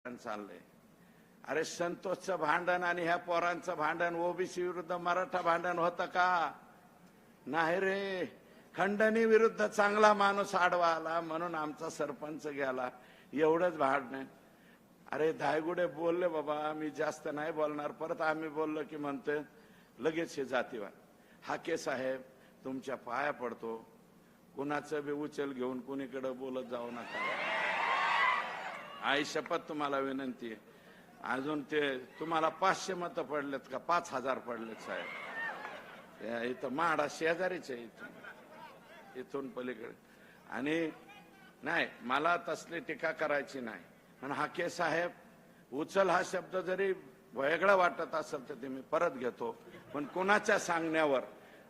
चाललंय. अरे संतोषचं भांडण आणि ह्या पोरांचं भांडण ओबीसी विरुद्ध मराठा भांडण होतं का? नाही रे. खंडणी विरुद्ध चांगला माणूस आडवा आला म्हणून आमचा सरपंच गेला, एवढंच भांडण. अरे धायगुडे बोलले बाबा, मी जास्त नाही बोलणार. परत आम्ही बोललो की म्हणते लगेच हे जातीवाद. हाके साहेब तुमच्या पाया पडतो, कुणाचं बी उचल घेऊन कुणीकडे बोलत जाऊ नका. आई शपथ तुम्हाला विनंती आहे. अजून ते तुम्हाला 500 मतं पडलेत का 5000 पडलेत साहेब? इथं माडा शेजारीच आहे, इथून पलीकडे. आणि नाही, मला तसली टीका करायची नाही. पण हाके साहेब उचल हा शब्द जरी वेगळा वाटत असेल तर ते मी परत घेतो. पण कोणाच्या सांगण्यावर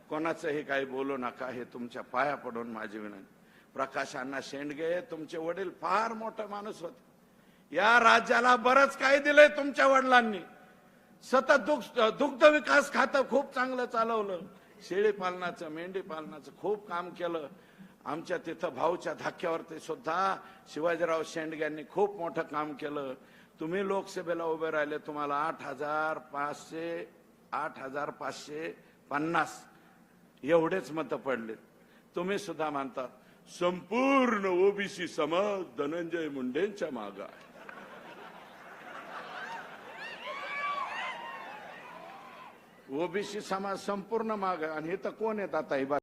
कोणाचंही काही बोलू नका, हे तुमच्या पाया पडून माझी विनंती. प्रकाश अण्णा शेंडगे तुमचे वडील फार मोठा माणूस होते. या राज्याला बरंच काही दिलंय तुमच्या वडिलांनी. सतत दुग्ध विकास खातं खूप चांगलं चालवलं. शेळी पालनाचं, मेंढी पालनाचं खूप काम केलं. आमच्या तिथं भाऊच्या धाक्यावरती सुद्धा शिवाजीराव शेंडग्यांनी खूप मोठं काम केलं. तुम्ही लोकसभेला उभे राहिले, तुम्हाला 8550 एवढेच मतं पडले. तुम्ही सुद्धा म्हणता संपूर्ण ओबीसी समाज धनंजय मुंडेंच्या मागे आहे. ओबीसी समाज संपूर्ण मागे, आणि हे तर कोण आहेत आता?